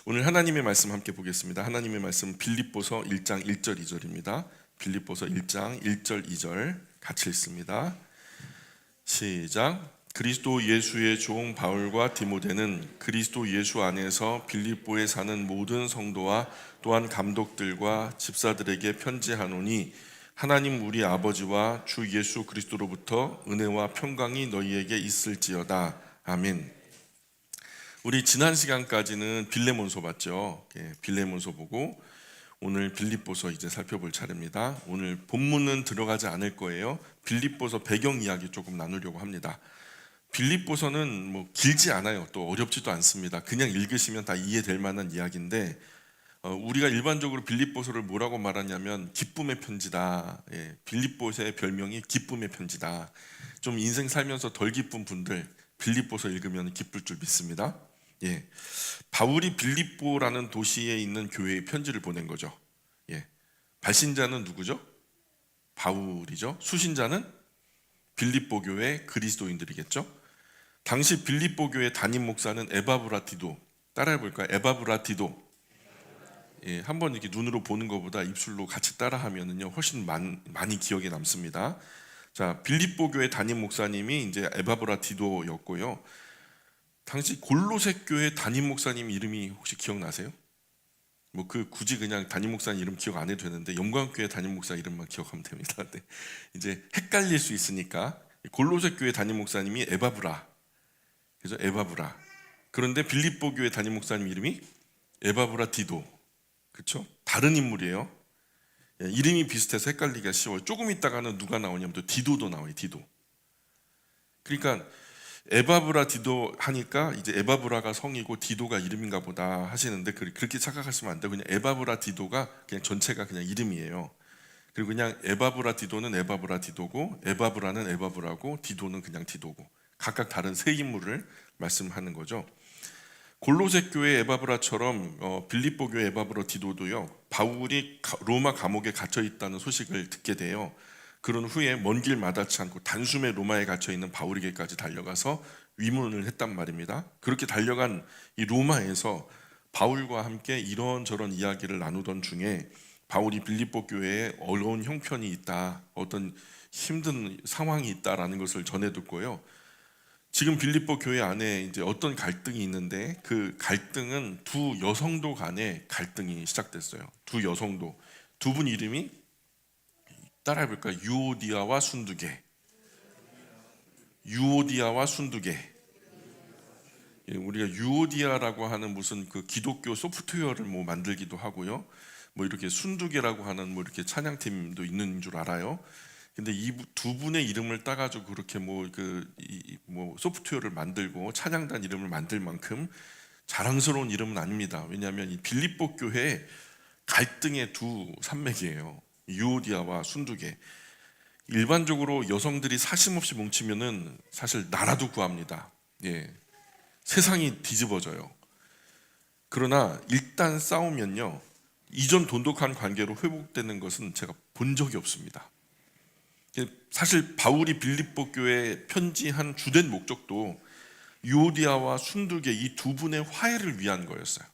오늘 하나님의 말씀 함께 보겠습니다. 하나님의 말씀 빌립보서 1장 1절 2절입니다. 빌립보서 1장 1절 2절 같이 읽습니다. 시작. 그리스도 예수의 종 바울과 디모데는 그리스도 예수 안에서 빌립보에 사는 모든 성도와 또한 감독들과 집사들에게 편지하노니 하나님 우리 아버지와 주 예수 그리스도로부터 은혜와 평강이 너희에게 있을지어다. 아멘. 우리 지난 시간까지는 빌레몬서 봤죠. 빌레몬서 보고 오늘 빌립보서 이제 살펴볼 차례입니다. 오늘 본문은 들어가지 않을 거예요. 빌립보서 배경 이야기 조금 나누려고 합니다. 빌립보서는 뭐 길지 않아요. 또 어렵지도 않습니다. 그냥 읽으시면 다 이해될 만한 이야기인데 우리가 일반적으로 빌립보서를 뭐라고 말하냐면 기쁨의 편지다. 빌립보서의 별명이 기쁨의 편지다. 좀 인생 살면서 덜 기쁜 분들 빌립보서 읽으면 기쁠 줄 믿습니다. 바울이 빌립보라는 도시에 있는 교회에 편지를 보낸 거죠. 발신자는 누구죠? 바울이죠. 수신자는 빌립보 교회 그리스도인들이겠죠. 당시 빌립보 교회 담임 목사는 에바브라티도. 따라해 볼까요? 에바브라티도. 한번 이렇게 눈으로 보는 것보다 입술로 같이 따라하면은요 훨씬 많이 기억에 남습니다. 자, 빌립보 교회 담임 목사님이 이제 에바브라티도였고요. 당시 골로새 교회 담임 목사님 이름이 혹시 기억나세요? 뭐 굳이 그냥 담임 목사님 이름 기억 안 해도 되는데 영광교회 담임 목사 이름만 기억하면 됩니다. 근데 이제 헷갈릴 수 있으니까 골로새 교회 담임 목사님이 에바브라. 그죠? 에바브라. 그런데 빌립보 교회 담임 목사님 이름이 에바브라디도. 그렇죠? 다른 인물이에요. 이름이 비슷해서 헷갈리기가 쉬워요. 조금 있다가는 누가 나오냐면 또 디도도 나와요. 디도. 그러니까 에바브라디도 하니까 이제 에바브라가 성이고 디도가 이름인가 보다 하시는데 그렇게 착각하시면 안 돼요. 그냥 에바브라디도가 그냥 전체가 그냥 이름이에요. 그리고 그냥 에바브라디도는 에바브라디도고 에바브라는 에바브라고 디도는 그냥 디도고 각각 다른 세 인물을 말씀하는 거죠. 골로새 교회 에바브라처럼 빌립보 교회 에바브라디도도요. 바울이 로마 감옥에 갇혀 있다는 소식을 듣게 돼요. 그런 후에 먼 길 마다치 않고 단숨에 로마에 갇혀 있는 바울에게까지 달려가서 위문을 했단 말입니다. 그렇게 달려간 이 로마에서 바울과 함께 이런저런 이야기를 나누던 중에 바울이 빌립보 교회에 어려운 형편이 있다, 어떤 힘든 상황이 있다라는 것을 전해 듣고요. 지금 빌립보 교회 안에 이제 어떤 갈등이 있는데 그 갈등은 두 여성도 간의 갈등이 시작됐어요. 두 여성도. 두 분 이름이 따라해볼까요? 유오디아와 순두계. 유오디아와 순두계. 우리가 유오디아라고 하는 무슨 그 기독교 소프트웨어를 뭐 만들기도 하고요. 뭐 이렇게 순두계라고 하는 뭐 이렇게 찬양팀도 있는 줄 알아요. 근데 이 두 분의 이름을 따가지고 그렇게 뭐 소프트웨어를 만들고 찬양단 이름을 만들 만큼 자랑스러운 이름은 아닙니다. 왜냐하면 이 빌립보 교회의 갈등의 두 산맥이에요. 유오디아와 순두계. 일반적으로 여성들이 사심없이 뭉치면은 사실 나라도 구합니다. 세상이 뒤집어져요. 그러나 일단 싸우면요 이전 돈독한 관계로 회복되는 것은 제가 본 적이 없습니다. 사실 바울이 빌립보 교회에 편지한 주된 목적도 유오디아와 순두계 이 두 분의 화해를 위한 거였어요.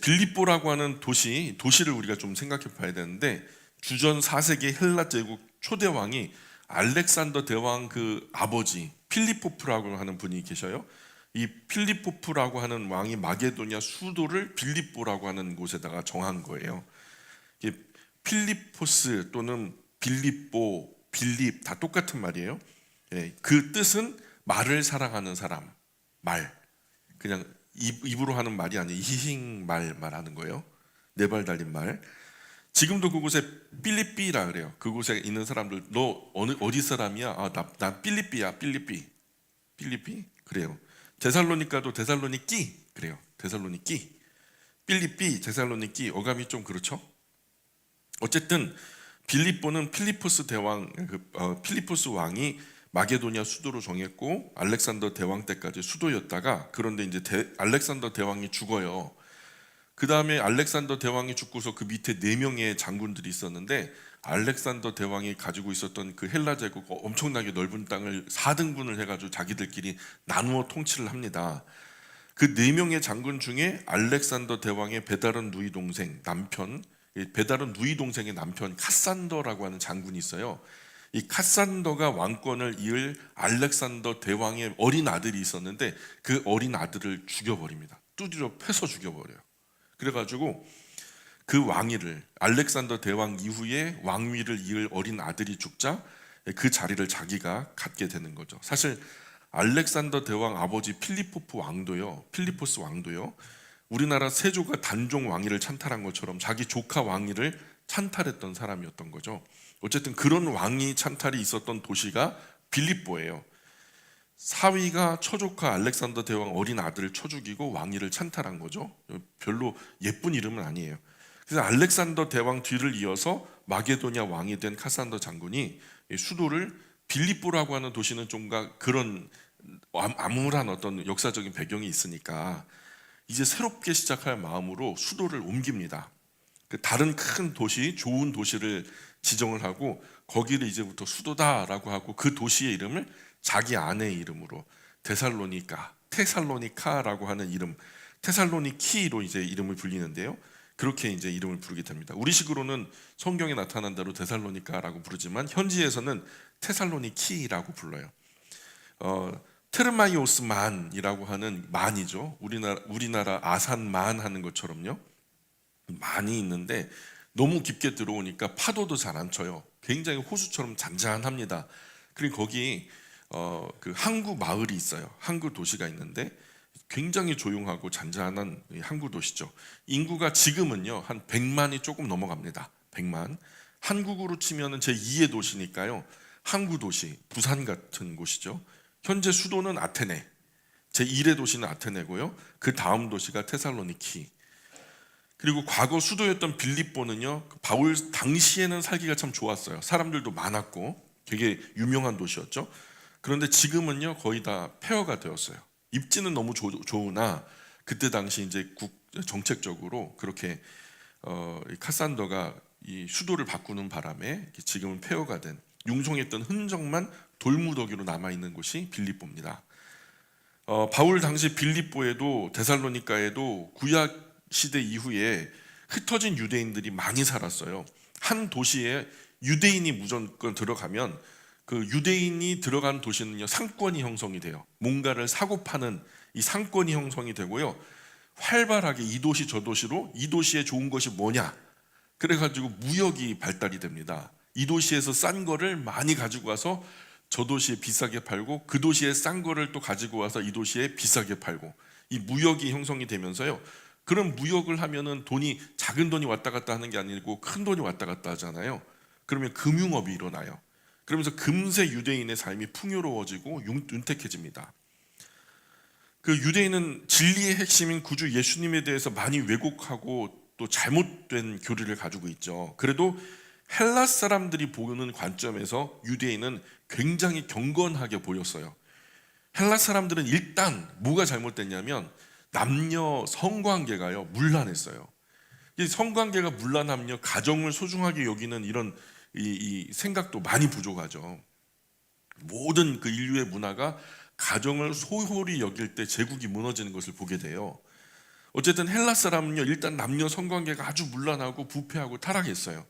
빌립보라고 하는 도시를 우리가 좀 생각해 봐야 되는데 주전 4세기 헬라 제국 초대 왕이 알렉산더 대왕 그 아버지 필리포프라고 하는 분이 계셔요. 이 필리포프라고 하는 왕이 마게도냐 수도를 빌립보라고 하는 곳에다가 정한 거예요. 필리포스 또는 빌립보, 빌립 다 똑같은 말이에요. 그 뜻은 말을 사랑하는 사람, 말. 그냥 입으로 하는 말이 아니에요. 히힝 말하는 거예요. 네 발 달린 말. 지금도 그곳에 필리삐라 그래요. 그곳에 있는 사람들 너 어디 사람이야? 나 필리삐야. 필리삐? 그래요. 데살로니가도 데살로니끼 그래요. 데살로니끼. 필리삐, 데살로니끼 어감이 좀 그렇죠? 어쨌든 빌립보는 필리포스 왕이 마게도냐 수도로 정했고 알렉산더 대왕 때까지 수도였다가 그런데 이제 알렉산더 대왕이 죽어요. 그 다음에 알렉산더 대왕이 죽고서 그 밑에 4명의 장군들이 있었는데 알렉산더 대왕이 가지고 있었던 그 헬라 제국 엄청나게 넓은 땅을 4등분을 해가지고 자기들끼리 나누어 통치를 합니다. 그 네 명의 장군 중에 알렉산더 대왕의 베다른 누이 동생 남편, 베다른 누이 동생의 남편 카산더라고 하는 장군이 있어요. 이 카산더가 왕권을 이을 알렉산더 대왕의 어린 아들이 있었는데 그 어린 아들을 죽여버립니다. 두드려 패서 죽여버려요. 그래가지고 그 왕위를, 알렉산더 대왕 이후에 왕위를 이을 어린 아들이 죽자 그 자리를 자기가 갖게 되는 거죠. 사실 알렉산더 대왕 아버지 필리포스 왕도요, 우리나라 세조가 단종 왕위를 찬탈한 것처럼 자기 조카 왕위를 찬탈했던 사람이었던 거죠. 어쨌든 그런 왕위 찬탈이 있었던 도시가 빌립보예요. 사위가 처조카 알렉산더 대왕 어린 아들을 쳐 죽이고 왕위를 찬탈한 거죠. 별로 예쁜 이름은 아니에요. 그래서 알렉산더 대왕 뒤를 이어서 마게도냐 왕이 된 카산더 장군이 수도를, 빌립보라고 하는 도시는 좀가 그런 암울한 어떤 역사적인 배경이 있으니까 이제 새롭게 시작할 마음으로 수도를 옮깁니다. 다른 큰 도시, 좋은 도시를 지정을 하고 거기를 이제부터 수도다라고 하고 그 도시의 이름을 자기 아내의 이름으로 테살로니카라고 하는 이름, 테살로니키로 이제 이름을 불리는데요. 그렇게 이제 이름을 부르게 됩니다. 우리식으로는 성경에 나타난 대로 데살로니카라고 부르지만 현지에서는 테살로니키라고 불러요. 테르마이오스만이라고 하는 만이죠. 우리나라 아산만 하는 것처럼요. 만이 있는데 너무 깊게 들어오니까 파도도 잘 안 쳐요. 굉장히 호수처럼 잔잔합니다. 그리고 거기 그 항구 마을이 있어요. 항구 도시가 있는데 굉장히 조용하고 잔잔한 항구 도시죠. 인구가 지금은요 한 100만이 조금 넘어갑니다. 100만. 한국으로 치면은 제2의 도시니까요. 항구 도시, 부산 같은 곳이죠. 현재 수도는 아테네, 제1의 도시는 아테네고요. 그 다음 도시가 테살로니키. 그리고 과거 수도였던 빌립보는요, 바울 당시에는 살기가 참 좋았어요. 사람들도 많았고 되게 유명한 도시였죠. 그런데 지금은요 거의 다 폐허가 되었어요. 입지는 너무 좋으나 그때 당시 이제 정책적으로 그렇게 카산더가 이 수도를 바꾸는 바람에 지금은 폐허가 된, 융성했던 흔적만 돌무더기로 남아 있는 곳이 빌립보입니다. 바울 당시 빌립보에도 데살로니가에도 구약 시대 이후에 흩어진 유대인들이 많이 살았어요. 한 도시에 유대인이 무조건 들어가면 그 유대인이 들어간 도시는요 상권이 형성이 돼요. 뭔가를 사고 파는 이 상권이 형성이 되고요, 활발하게 이 도시 저 도시로 이 도시에 좋은 것이 뭐냐, 그래가지고 무역이 발달이 됩니다. 이 도시에서 싼 거를 많이 가지고 와서 저 도시에 비싸게 팔고 그 도시에 싼 거를 또 가지고 와서 이 도시에 비싸게 팔고, 이 무역이 형성이 되면서요, 그런 무역을 하면은 돈이, 작은 돈이 왔다 갔다 하는 게 아니고 큰 돈이 왔다 갔다 하잖아요. 그러면 금융업이 일어나요. 그러면서 금세 유대인의 삶이 풍요로워지고 윤택해집니다. 그 유대인은 진리의 핵심인 구주 예수님에 대해서 많이 왜곡하고 또 잘못된 교리를 가지고 있죠. 그래도 헬라 사람들이 보는 관점에서 유대인은 굉장히 경건하게 보였어요. 헬라 사람들은 일단 뭐가 잘못됐냐면 남녀 성관계가요 문란했어요. 이 성관계가 문란하면요 가정을 소중하게 여기는 이런 이 생각도 많이 부족하죠. 모든 그 인류의 문화가 가정을 소홀히 여길 때 제국이 무너지는 것을 보게 돼요. 어쨌든 헬라 사람은요 일단 남녀 성관계가 아주 문란하고 부패하고 타락했어요.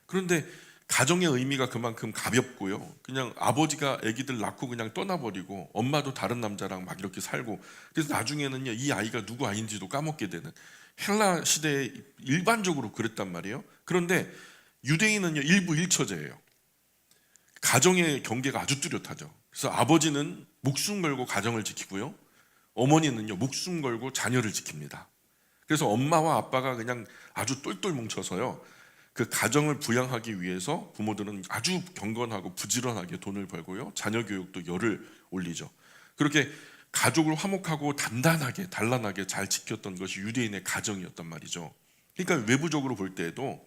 그런데 가정의 의미가 그만큼 가볍고요, 그냥 아버지가 아기들 낳고 그냥 떠나버리고 엄마도 다른 남자랑 막 이렇게 살고, 그래서 나중에는요 이 아이가 누구 아이인지도 까먹게 되는, 헬라 시대에 일반적으로 그랬단 말이에요. 그런데 유대인은요 일부일처제예요. 가정의 경계가 아주 뚜렷하죠. 그래서 아버지는 목숨 걸고 가정을 지키고요, 어머니는요 목숨 걸고 자녀를 지킵니다. 그래서 엄마와 아빠가 그냥 아주 똘똘 뭉쳐서요 그 가정을 부양하기 위해서 부모들은 아주 경건하고 부지런하게 돈을 벌고요, 자녀 교육도 열을 올리죠. 그렇게 가족을 화목하고 단란하게 잘 지켰던 것이 유대인의 가정이었단 말이죠. 그러니까 외부적으로 볼 때에도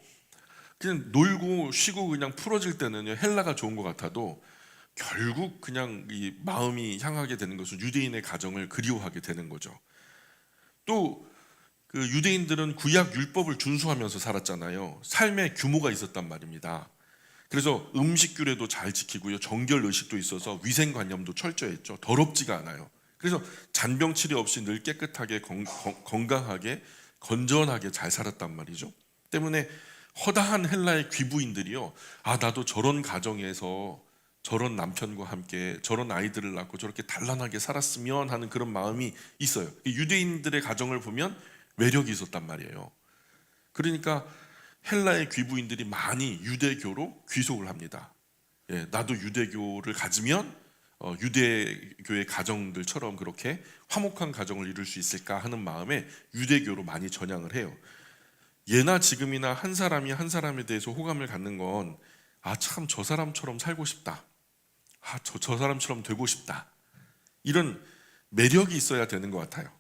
그냥 놀고 쉬고 그냥 풀어질 때는요 헬라가 좋은 것 같아도 결국 그냥 이 마음이 향하게 되는 것은 유대인의 가정을 그리워하게 되는 거죠. 또 그 유대인들은 구약 율법을 준수하면서 살았잖아요. 삶의 규모가 있었단 말입니다. 그래서 음식 규례도 잘 지키고요, 정결 의식도 있어서 위생관념도 철저했죠. 더럽지가 않아요. 그래서 잔병 치레 없이 늘 깨끗하게 건강하게 건전하게 잘 살았단 말이죠. 때문에 허다한 헬라의 귀부인들이요, 나도 저런 가정에서 저런 남편과 함께 저런 아이들을 낳고 저렇게 단란하게 살았으면 하는 그런 마음이 있어요. 유대인들의 가정을 보면 매력이 있었단 말이에요. 그러니까 헬라의 귀부인들이 많이 유대교로 귀속을 합니다. 나도 유대교를 가지면 유대교의 가정들처럼 그렇게 화목한 가정을 이룰 수 있을까 하는 마음에 유대교로 많이 전향을 해요. 예나 지금이나 한 사람이 한 사람에 대해서 호감을 갖는 건 참 저 사람처럼 살고 싶다, 저 사람처럼 되고 싶다, 이런 매력이 있어야 되는 것 같아요.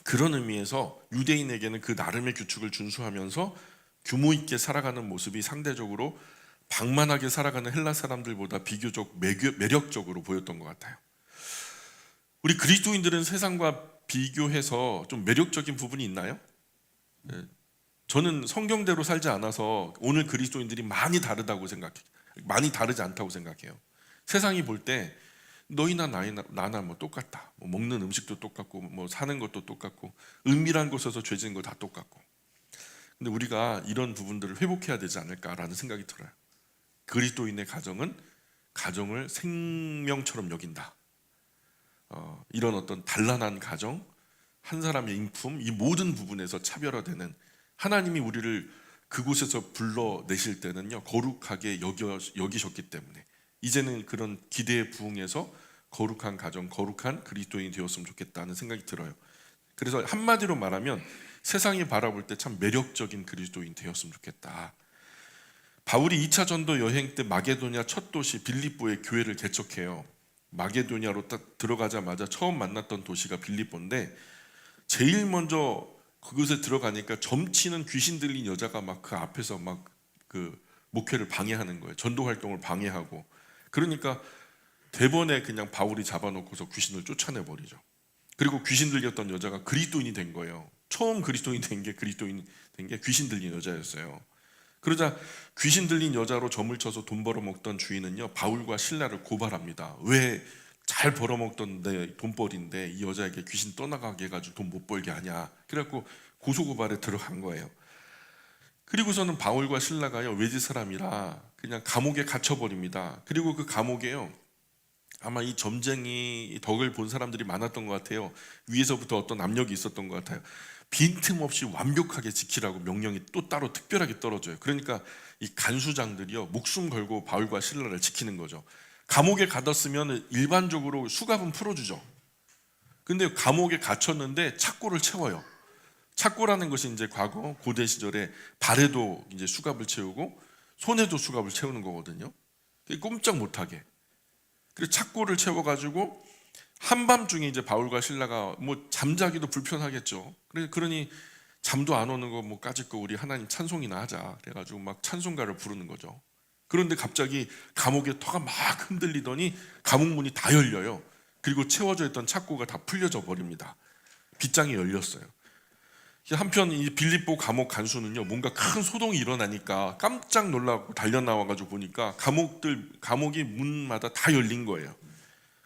그런 의미에서 유대인에게는 그 나름의 규칙을 준수하면서 규모 있게 살아가는 모습이 상대적으로 방만하게 살아가는 헬라 사람들보다 비교적 매력적으로 보였던 것 같아요. 우리 그리스도인들은 세상과 비교해서 좀 매력적인 부분이 있나요? 저는 성경대로 살지 않아서 오늘 그리스도인들이 많이 다르다고 생각해요. 많이 다르지 않다고 생각해요. 세상이 볼 때 너희나 나나 뭐 똑같다. 뭐 먹는 음식도 똑같고 뭐 사는 것도 똑같고 은밀한 곳에서 죄 지은 거 다 똑같고. 근데 우리가 이런 부분들을 회복해야 되지 않을까라는 생각이 들어요. 그리스도인의 가정은 가정을 생명처럼 여긴다. 이런 어떤 단란한 가정, 한 사람의 인품, 이 모든 부분에서 차별화되는, 하나님이 우리를 그곳에서 불러내실 때는요, 거룩하게 여기셨기 때문에 이제는 그런 기대에 부응해서 거룩한 가정, 거룩한 그리스도인이 되었으면 좋겠다는 생각이 들어요. 그래서 한마디로 말하면 세상이 바라볼 때 참 매력적인 그리스도인 되었으면 좋겠다. 바울이 2차 전도 여행 때 마게도냐 첫 도시 빌립보에 교회를 개척해요. 마게도냐로 딱 들어가자마자 처음 만났던 도시가 빌립보인데, 제일 먼저 그곳에 들어가니까 점치는 귀신 들린 여자가 막 그 앞에서 막 그 목회를 방해하는 거예요. 전도 활동을 방해하고. 그러니까 대번에 그냥 바울이 잡아놓고서 귀신을 쫓아내 버리죠. 그리고 귀신 들렸던 여자가 그리스도인이 된 거예요. 처음 그리스도인 된 게 귀신 들린 여자였어요. 그러자 귀신 들린 여자로 점을 쳐서 돈 벌어먹던 주인은요, 바울과 실라를 고발합니다. 왜 잘 벌어먹던 돈벌인데 이 여자에게 귀신 떠나가게 해가지고 돈 못 벌게 하냐. 그래갖고 고소고발에 들어간 거예요. 그리고서는 바울과 실라가요, 외지 사람이라 그냥 감옥에 갇혀버립니다. 그리고 그 감옥에요, 아마 이 점쟁이 덕을 본 사람들이 많았던 것 같아요. 위에서부터 어떤 압력이 있었던 것 같아요. 빈틈없이 완벽하게 지키라고 명령이 또 따로 특별하게 떨어져요. 그러니까 이 간수장들이요, 목숨 걸고 바울과 실라를 지키는 거죠. 감옥에 가뒀으면 일반적으로 수갑은 풀어주죠. 근데 감옥에 gat혔는데 착고를 채워요. 착고라는 것이 이제 과거 고대 시절에 발에도 이제 수갑을 채우고 손에도 수갑을 채우는 거거든요. 꼼짝 못하게. 그래서 착고를 채워가지고 한밤중에 이제 바울과 실라가 뭐 잠자기도 불편하겠죠. 그러니 잠도 안 오는 거 뭐 까짓 거 우리 하나님 찬송이나 하자. 그래가지고 막 찬송가를 부르는 거죠. 그런데 갑자기 감옥의 터가 막 흔들리더니 감옥 문이 다 열려요. 그리고 채워져 있던 착고가 다 풀려져 버립니다. 빗장이 열렸어요. 한편 이 빌립보 감옥 간수는요, 뭔가 큰 소동이 일어나니까 깜짝 놀라고 달려 나와가지고 보니까 감옥이 문마다 다 열린 거예요.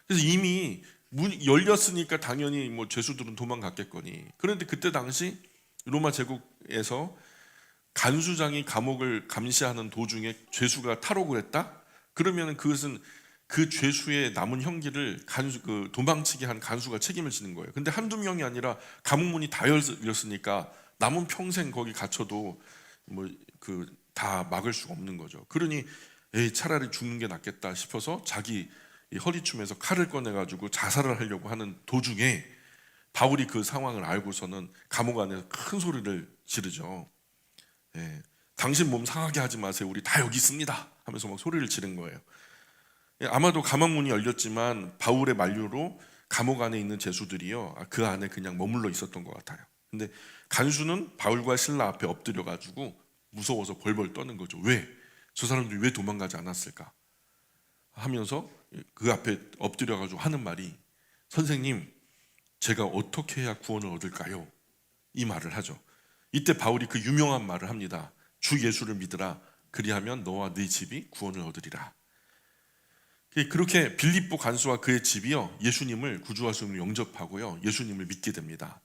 그래서 이미 문이 열렸으니까 당연히 뭐 죄수들은 도망갔겠거니. 그런데 그때 당시 로마 제국에서 간수장이 감옥을 감시하는 도중에 죄수가 탈옥을 했다? 그러면 그것은 그 죄수의 남은 형기를 도망치게 한 간수가 책임을 지는 거예요. 근데 한두 명이 아니라 감옥 문이 다 열렸으니까 남은 평생 거기 갇혀도 다 막을 수가 없는 거죠. 그러니 차라리 죽는 게 낫겠다 싶어서 자기 허리춤에서 칼을 꺼내가지고 자살을 하려고 하는 도중에 바울이 그 상황을 알고서는 감옥 안에서 큰 소리를 지르죠. 당신 몸 상하게 하지 마세요. 우리 다 여기 있습니다. 하면서 막 소리를 지른 거예요. 아마도 감옥문이 열렸지만 바울의 만류로 감옥 안에 있는 죄수들이요, 그 안에 그냥 머물러 있었던 것 같아요. 근데 간수는 바울과 실라 앞에 엎드려가지고 무서워서 벌벌 떠는 거죠. 왜? 저 사람들이 왜 도망가지 않았을까? 하면서 그 앞에 엎드려가지고 하는 말이, 선생님, 제가 어떻게 해야 구원을 얻을까요? 이 말을 하죠. 이때 바울이 그 유명한 말을 합니다. 주 예수를 믿으라. 그리하면 너와 네 집이 구원을 얻으리라. 그렇게 빌립보 간수와 그의 집이요 예수님을 구주와 주님으로 영접하고요 예수님을 믿게 됩니다.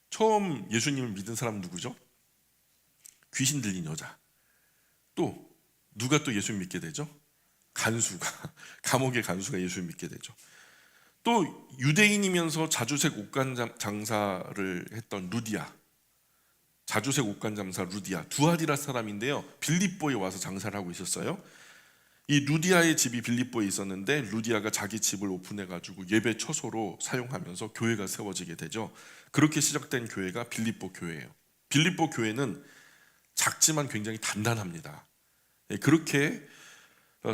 처음 예수님을 믿은 사람 누구죠? 귀신 들린 여자. 또 누가 또 예수님 믿게 되죠? 간수가 감옥의 간수가 예수님 믿게 되죠. 또 유대인이면서 자주색 옷간 장사를 했던 루디아, 자주색 옷간 장사 루디아, 두아디라 사람인데요 빌립보에 와서 장사를 하고 있었어요. 이 루디아의 집이 빌립보에 있었는데 루디아가 자기 집을 오픈해가지고 예배 처소로 사용하면서 교회가 세워지게 되죠. 그렇게 시작된 교회가 빌립보 교회예요. 빌립보 교회는 작지만 굉장히 단단합니다. 그렇게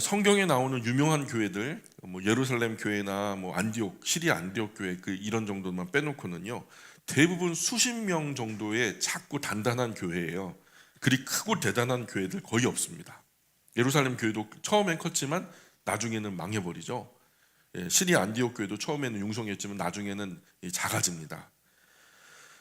성경에 나오는 유명한 교회들, 뭐 예루살렘 교회나 뭐 안디옥, 시리아 안디옥 교회 이런 정도만 빼놓고는요 대부분 수십 명 정도의 작고 단단한 교회예요. 그리 크고 대단한 교회들 거의 없습니다. 예루살렘 교회도 처음엔 컸지만 나중에는 망해버리죠. 시리아 안디옥 교회도 처음에는 융성했지만 나중에는 작아집니다.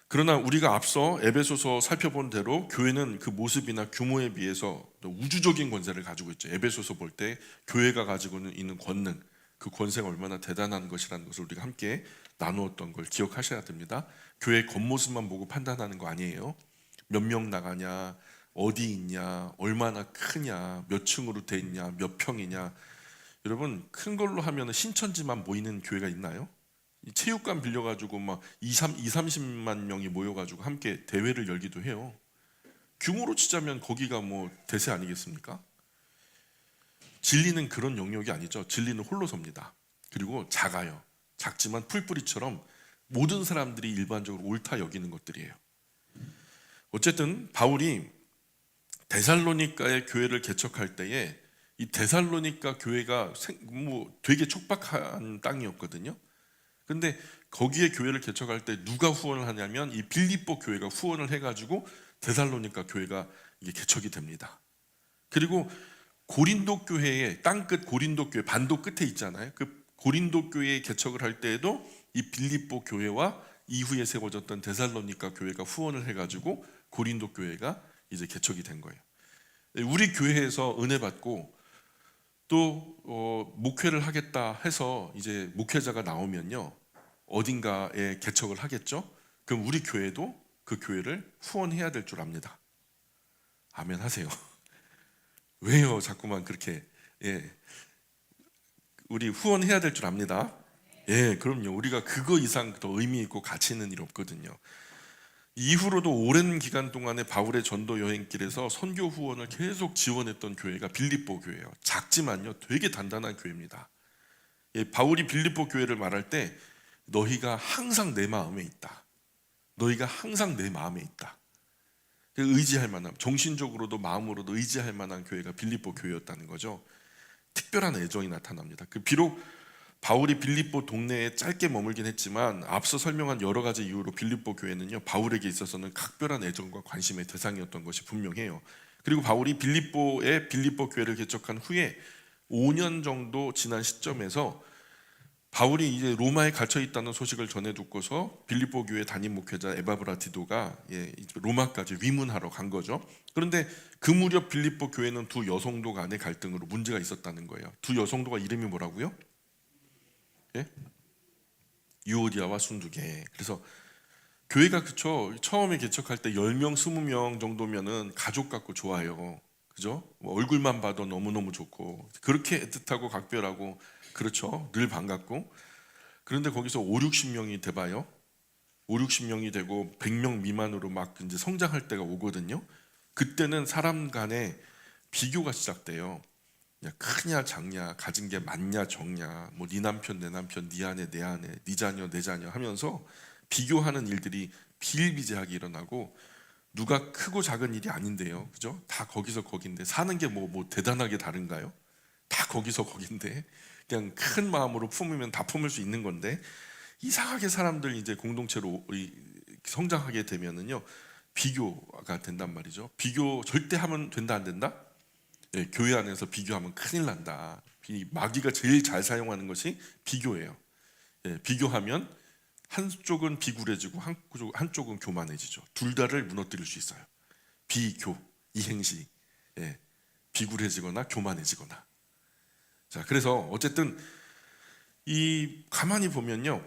그러나 우리가 앞서 에베소서 살펴본 대로 교회는 그 모습이나 규모에 비해서 우주적인 권세를 가지고 있죠. 에베소서 볼 때 교회가 가지고 있는 권능, 그 권세가 얼마나 대단한 것이라는 것을 우리가 함께 나누었던 걸 기억하셔야 됩니다. 교회 겉모습만 보고 판단하는 거 아니에요. 몇 명 나가냐, 어디 있냐, 얼마나 크냐, 몇 층으로 돼 있냐, 몇 평이냐. 여러분 큰 걸로 하면 신천지만 모이는 교회가 있나요? 체육관 빌려가지고 막 30만 명이 모여가지고 함께 대회를 열기도 해요. 규모로 치자면 거기가 뭐 대세 아니겠습니까? 진리는 그런 영역이 아니죠. 진리는 홀로 섭니다. 그리고 작아요. 작지만 풀뿌리처럼 모든 사람들이 일반적으로 옳다 여기는 것들이에요. 어쨌든 바울이 데살로니가의 교회를 개척할 때에 이 데살로니가 교회가 뭐 되게 척박한 땅이었거든요. 근데 거기에 교회를 개척할 때 누가 후원을 하냐면 이 빌립보 교회가 후원을 해가지고 데살로니가 교회가 이게 개척이 됩니다. 그리고 고린도 교회의 땅끝 고린도 교회 반도 끝에 있잖아요. 그 고린도 교회에 개척을 할 때에도 이 빌립보 교회와 이후에 세워졌던 데살로니가 교회가 후원을 해가지고 고린도 교회가 이제 개척이 된 거예요. 우리 교회에서 은혜 받고 또 목회를 하겠다 해서 이제 목회자가 나오면요 어딘가에 개척을 하겠죠. 그럼 우리 교회도 그 교회를 후원해야 될 줄 압니다. 아멘 하세요. 왜요? 자꾸만 그렇게 우리 후원해야 될 줄 압니다. 그럼요. 우리가 그거 이상 더 의미 있고 가치 있는 일 없거든요. 이후로도 오랜 기간 동안에 바울의 전도 여행길에서 선교 후원을 계속 지원했던 교회가 빌립보 교회예요. 작지만요 되게 단단한 교회입니다. 바울이 빌립보 교회를 말할 때 너희가 항상 내 마음에 있다. 너희가 항상 내 마음에 있다. 의지할 만한, 정신적으로도 마음으로도 의지할 만한 교회가 빌립보 교회였다는 거죠. 특별한 애정이 나타납니다. 비록 바울이 빌립보 동네에 짧게 머물긴 했지만 앞서 설명한 여러 가지 이유로 빌립보 교회는요 바울에게 있어서는 각별한 애정과 관심의 대상이었던 것이 분명해요. 그리고 바울이 빌립보 교회를 개척한 후에 5년 정도 지난 시점에서 바울이 이제 로마에 갇혀 있다는 소식을 전해 듣고서 빌립보 교회 담임 목회자 에바브라티도가 로마까지 위문하러 간 거죠. 그런데 그 무렵 빌립보 교회는 두 여성도 간의 갈등으로 문제가 있었다는 거예요. 두 여성도가 이름이 뭐라고요? 유오디아와 순두계. 그래서 교회가 처음에 개척할 때 10명, 20명 정도면은 가족 같고 좋아요. 그죠? 뭐 얼굴만 봐도 너무너무 좋고 그렇게 애틋하고 각별하고 그렇죠. 늘 반갑고. 그런데 거기서 5, 60명이 돼봐요. 5, 60명이 되고 100명 미만으로 막 이제 성장할 때가 오거든요. 그때는 사람 간에 비교가 시작돼요. 크냐 작냐, 가진 게 많냐 적냐, 뭐 네 남편 내 남편, 네 아내 내 아내, 네 자녀 내 자녀 하면서 비교하는 일들이 비일비재하게 일어나고 누가 크고 작은 일이 아닌데요, 그죠? 다 거기서 거긴데 사는 게 뭐 대단하게 다른가요? 다 거기서 거긴데 그냥 큰 마음으로 품으면 다 품을 수 있는 건데 이상하게 사람들 이제 공동체로 성장하게 되면은요 비교가 된단 말이죠. 비교 절대 하면 된다 안 된다? 교회 안에서 비교하면 큰일 난다. 마귀가 제일 잘 사용하는 것이 비교예요. 비교하면 한쪽은 비굴해지고 한쪽은 교만해지죠. 둘 다를 무너뜨릴 수 있어요. 비교, 이행시, 비굴해지거나 교만해지거나. 자, 그래서 어쨌든 이 가만히 보면요,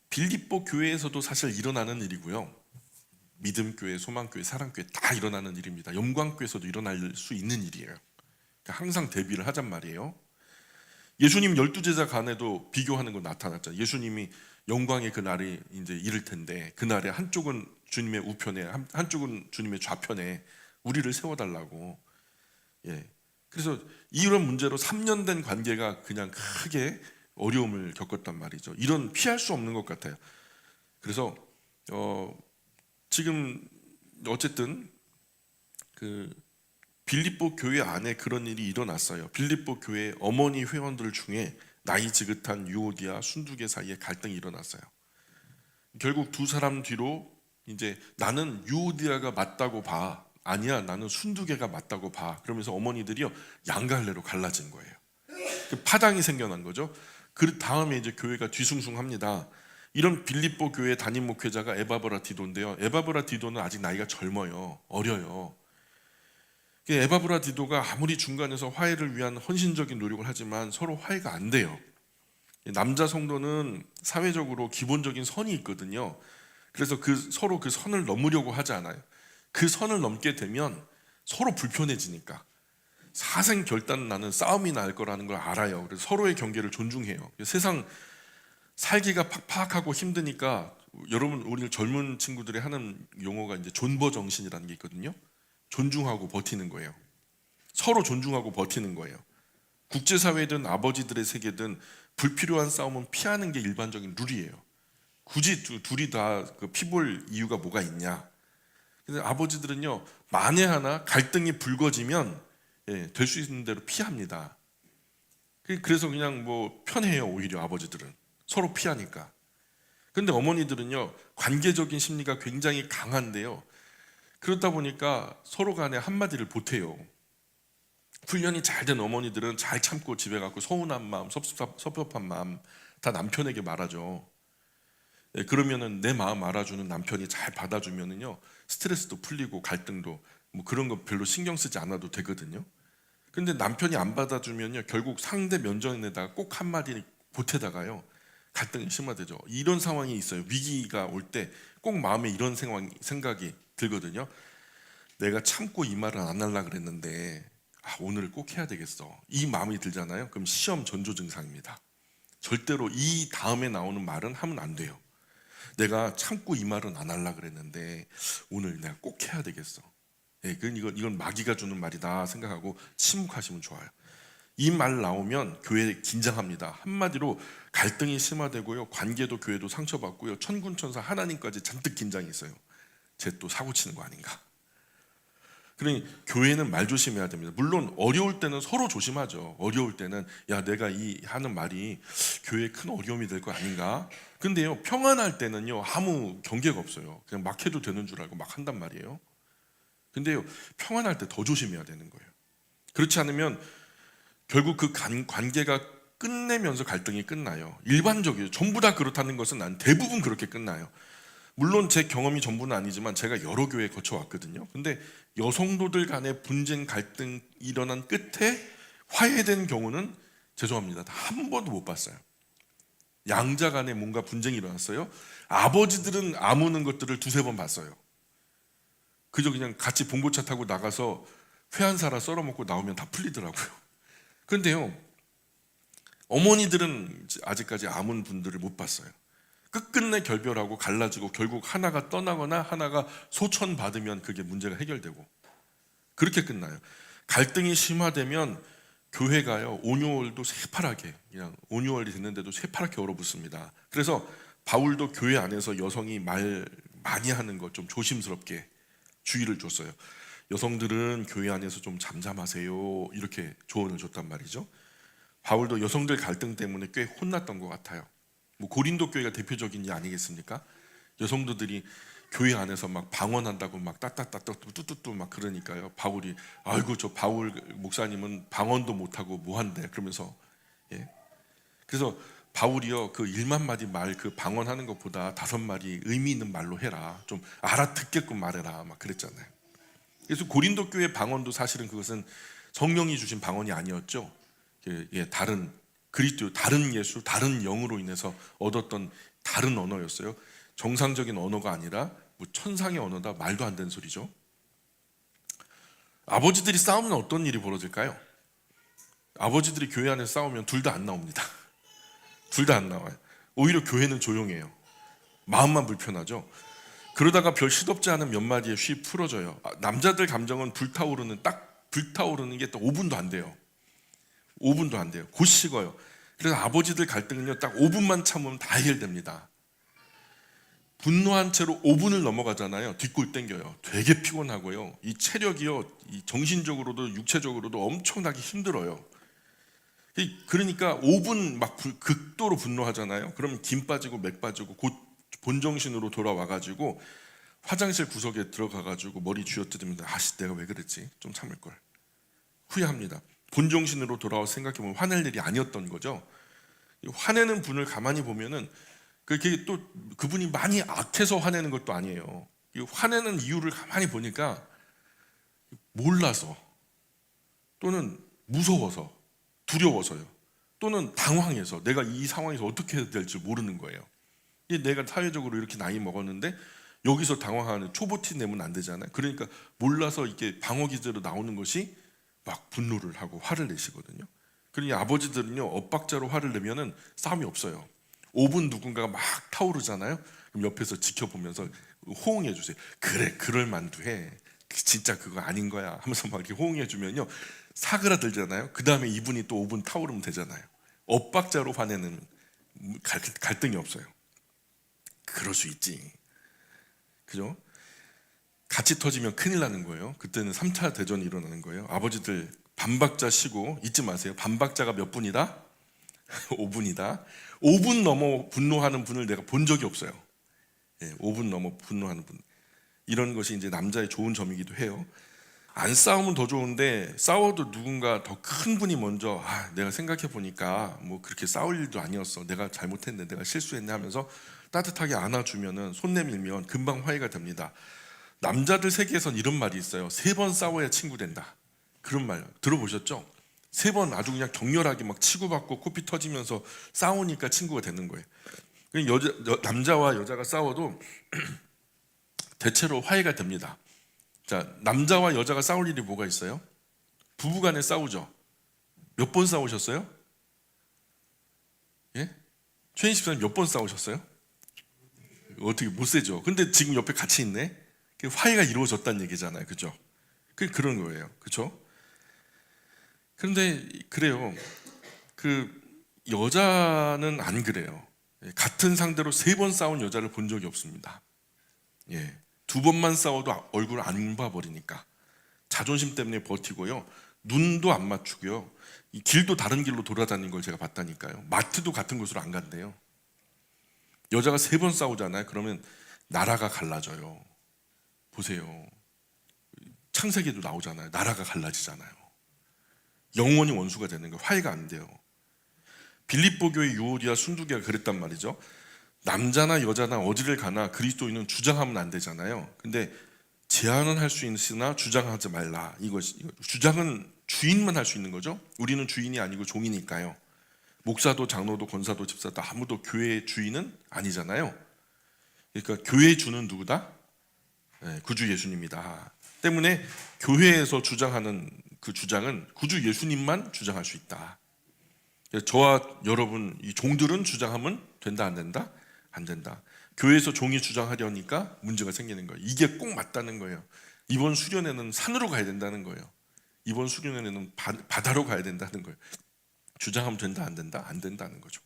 빌립보 교회에서도 사실 일어나는 일이고요, 믿음교회, 소망교회, 사랑교회 다 일어나는 일입니다. 영광교회에서도 일어날 수 있는 일이에요. 그러니까 항상 대비를 하잔 말이에요. 예수님 12제자 간에도 비교하는 거 나타났잖아요. 예수님이 영광의 그날이 이제 이를 텐데, 그날에 한쪽은 주님의 우편에, 한쪽은 주님의 좌편에 우리를 세워달라고. 예. 그래서 이런 문제로 3년 된 관계가 그냥 크게 어려움을 겪었단 말이죠. 이런 피할 수 없는 것 같아요. 그래서 지금 어쨌든 그 빌립보 교회 안에 그런 일이 일어났어요. 빌립보 교회 어머니 회원들 중에 나이 지긋한 유오디아, 순두계 사이에 갈등이 일어났어요. 결국 두 사람 뒤로 이제 나는 유오디아가 맞다고 봐, 아니야 나는 순두계가 맞다고 봐, 그러면서 어머니들이요 양갈래로 갈라진 거예요. 그 파당이 생겨난 거죠. 그 다음에 이제 교회가 뒤숭숭합니다. 이런 빌립보 교회 담임 목회자가 에바브라디도인데요. 에바브라디도는 아직 나이가 젊어요. 어려요. 에바브라디도가 아무리 중간에서 화해를 위한 헌신적인 노력을 하지만 서로 화해가 안 돼요. 남자 성도는 사회적으로 기본적인 선이 있거든요. 그래서 서로 그 선을 넘으려고 하지 않아요. 그 선을 넘게 되면 서로 불편해지니까 사생결단 나는 싸움이 날 거라는 걸 알아요. 그래서 서로의 경계를 존중해요. 세상 살기가 팍팍하고 힘드니까, 여러분 우리 젊은 친구들이 하는 용어가 이제 존버 정신이라는 게 있거든요. 존중하고 버티는 거예요. 서로 존중하고 버티는 거예요. 국제사회든 아버지들의 세계든 불필요한 싸움은 피하는 게 일반적인 룰이에요. 굳이 둘이 다 피볼 이유가 뭐가 있냐. 근데 아버지들은요, 만에 하나 갈등이 불거지면 될 수 있는 대로 피합니다. 그래서 그냥 뭐 편해요. 오히려 아버지들은 서로 피하니까. 근데 어머니들은요, 관계적인 심리가 굉장히 강한데요, 그렇다 보니까 서로 간에 한마디를 못해요. 훈련이 잘 된 어머니들은 잘 참고 집에 가고 서운한 마음, 섭섭한 마음 다 남편에게 말하죠. 그러면은 내 마음 알아주는 남편이 잘 받아주면은요, 스트레스도 풀리고 갈등도 뭐 그런 거 별로 신경 쓰지 않아도 되거든요. 근데 남편이 안 받아주면요, 결국 상대 면전에다가 꼭 한마디 보태다가요 갈등이 심화되죠. 이런 상황이 있어요. 위기가 올 때 꼭 마음에 이런 생각이 들거든요. 내가 참고 이 말은 안 하려고 그랬는데 오늘 꼭 해야 되겠어, 이 마음이 들잖아요. 그럼 시험 전조 증상입니다. 절대로 이 다음에 나오는 말은 하면 안 돼요. 내가 참고 이 말은 안 하려고 그랬는데 오늘 내가 꼭 해야 되겠어. 이건 마귀가 주는 말이다 생각하고 침묵하시면 좋아요. 이 말 나오면 교회 긴장합니다. 한마디로 갈등이 심화되고요, 관계도 교회도 상처받고요, 천군천사 하나님까지 잔뜩 긴장이 있어요. 쟤 또 사고 치는 거 아닌가. 그러니 교회는 말 조심해야 됩니다. 물론 어려울 때는 서로 조심하죠. 어려울 때는 야, 내가 이 하는 말이 교회에 큰 어려움이 될 거 아닌가. 근데요, 평안할 때는요 아무 경계가 없어요. 그냥 막 해도 되는 줄 알고 막 한단 말이에요. 근데요, 평안할 때 더 조심해야 되는 거예요. 그렇지 않으면 결국 그 관계가 끝내면서 갈등이 끝나요. 일반적이에요. 전부 다 그렇다는 것은 난 대부분 그렇게 끝나요. 물론 제 경험이 전부는 아니지만 제가 여러 교회 거쳐왔거든요. 근데 여성도들 간의 분쟁 갈등 일어난 끝에 화해된 경우는 죄송합니다, 한 번도 못 봤어요. 양자 간에 뭔가 분쟁이 일어났어요. 아버지들은 아무는 것들을 두세 번 봤어요. 그저 그냥 같이 봉고차 타고 나가서 회 한 사라 썰어먹고 나오면 다 풀리더라고요. 그런데요, 어머니들은 아직까지 아문 분들을 못 봤어요. 끝끝내 결별하고 갈라지고 결국 하나가 떠나거나 하나가 소천받으면 그게 문제가 해결되고 그렇게 끝나요. 갈등이 심화되면 교회가요 온유월도 새파랗게, 그냥 온유월이 됐는데도 새파랗게 얼어붙습니다. 그래서 바울도 교회 안에서 여성이 말 많이 하는 거 좀 조심스럽게 주의를 줬어요. 여성들은 교회 안에서 좀 잠잠하세요, 이렇게 조언을 줬단 말이죠. 바울도 여성들 갈등 때문에 꽤 혼났던 것 같아요. 뭐 고린도 교회가 대표적인 일 아니겠습니까? 여성도들이 교회 안에서 막 방언한다고 막 따따따따 뚜뚜뚜 막 그러니까요, 바울이 아이고 저 바울 목사님은 방언도 못하고 뭐한대 그러면서, 그래서 바울이요 그 1만 마디 말 그 방언하는 것보다 5마디 의미 있는 말로 해라, 좀 알아듣게끔 말해라 막 그랬잖아요. 그래서 고린도 교회 방언도 사실은 그것은 성령이 주신 방언이 아니었죠. 다른 그리스도, 다른 예수, 다른 영으로 인해서 얻었던 다른 언어였어요. 정상적인 언어가 아니라 뭐 천상의 언어다, 말도 안 되는 소리죠. 아버지들이 싸우면 어떤 일이 벌어질까요? 아버지들이 교회 안에서 싸우면 둘 다 안 나옵니다. 둘 다 안 나와요. 오히려 교회는 조용해요. 마음만 불편하죠. 그러다가 별 시덥지 않은 몇 마디에 쉬 풀어져요. 남자들 감정은 불타오르는 게 또 5분도 안 돼요. 5분도 안 돼요. 곧 식어요. 그래서 아버지들 갈등은요, 딱 5분만 참으면 다 해결됩니다. 분노한 채로 5분을 넘어가잖아요. 뒷골 땡겨요. 되게 피곤하고요. 이 체력이요, 이 정신적으로도 육체적으로도 엄청나게 힘들어요. 그러니까 5분 막 극도로 분노하잖아요. 그러면 김 빠지고 맥 빠지고 곧 본정신으로 돌아와가지고 화장실 구석에 들어가가지고 머리 쥐어뜯으면 아씨 내가 왜 그랬지? 좀 참을 걸. 후회합니다. 본정신으로 돌아와 생각해보면 화낼 일이 아니었던 거죠. 화내는 분을 가만히 보면은 그게 또 그분이 많이 악해서 화내는 것도 아니에요. 화내는 이유를 가만히 보니까 몰라서 또는 무서워서 두려워서요. 또는 당황해서 내가 이 상황에서 어떻게 해야 될지 모르는 거예요. 내가 사회적으로 이렇게 나이 먹었는데 여기서 당황하는 초보티 내면 안 되잖아요. 그러니까 몰라서 이렇게 방어 기제로 나오는 것이 막 분노를 하고 화를 내시거든요. 그러니 아버지들은요, 엇박자로 화를 내면은 싸움이 없어요. 5분 누군가가 막 타오르잖아요. 그럼 옆에서 지켜보면서 호응해 주세요. 그래, 그럴 만두해. 진짜 그거 아닌 거야 하면서 막 이렇게 호응해 주면요, 사그라들잖아요. 그 다음에 이분이 또 5분 타오르면 되잖아요. 엇박자로 화내는 갈등이 없어요. 그럴 수 있지. 그죠? 같이 터지면 큰일 나는 거예요. 그때는 3차 대전이 일어나는 거예요. 아버지들 반박자 쉬고, 잊지 마세요. 반박자가 몇 분이다? 5분이다. 5분 넘어 분노하는 분을 내가 본 적이 없어요. 5분 넘어 분노하는 분. 이런 것이 이제 남자의 좋은 점이기도 해요. 안 싸우면 더 좋은데, 싸워도 누군가 더 큰 분이 먼저 내가 생각해 보니까 뭐 그렇게 싸울 일도 아니었어, 내가 잘못했네, 내가 실수했네 하면서 따뜻하게 안아주면은, 손 내밀면 금방 화해가 됩니다. 남자들 세계에선 이런 말이 있어요. 3번 싸워야 친구 된다. 그런 말 들어보셨죠? 3번 아주 그냥 격렬하게 막 치고받고 코피 터지면서 싸우니까 친구가 되는 거예요. 남자와 여자가 싸워도 대체로 화해가 됩니다. 자, 남자와 여자가 싸울 일이 뭐가 있어요? 부부간에 싸우죠. 몇 번 싸우셨어요? 예? 최인 집사님 몇 번 싸우셨어요? 어떻게 못 세죠. 근데 지금 옆에 같이 있네. 화해가 이루어졌다는 얘기잖아요. 그죠? 그런 거예요. 그죠? 그런데 그래요. 그 여자는 안 그래요. 같은 상대로 3번 싸운 여자를 본 적이 없습니다. 2번만 싸워도 얼굴을 안 봐버리니까 자존심 때문에 버티고요. 눈도 안 맞추고요. 이 길도 다른 길로 돌아다니는 걸 제가 봤다니까요. 마트도 같은 곳으로 안 간대요. 여자가 3번 싸우잖아요. 그러면 나라가 갈라져요. 보세요. 창세기도 나오잖아요. 나라가 갈라지잖아요. 영원히 원수가 되는 거예요. 화해가 안 돼요. 빌립보 교회 유오디아 순두개가 그랬단 말이죠. 남자나 여자나 어디를 가나 그리스도인은 주장하면 안 되잖아요. 근데 제안은 할 수 있으나 주장하지 말라. 주장은 주인만 할 수 있는 거죠. 우리는 주인이 아니고 종이니까요. 목사도 장로도 권사도 집사도 아무도 교회의 주인은 아니잖아요. 그러니까 교회의 주는 누구다? 구주 예수님이다. 때문에 교회에서 주장하는 그 주장은 구주 예수님만 주장할 수 있다. 저와 여러분 이 종들은 주장하면 된다 안 된다? 안 된다. 교회에서 종이 주장하려니까 문제가 생기는 거예요. 이게 꼭 맞다는 거예요. 이번 수련회는 산으로 가야 된다는 거예요. 이번 수련회는 바다로 가야 된다는 거예요. 주장하면 된다 안 된다? 안 된다는 거죠.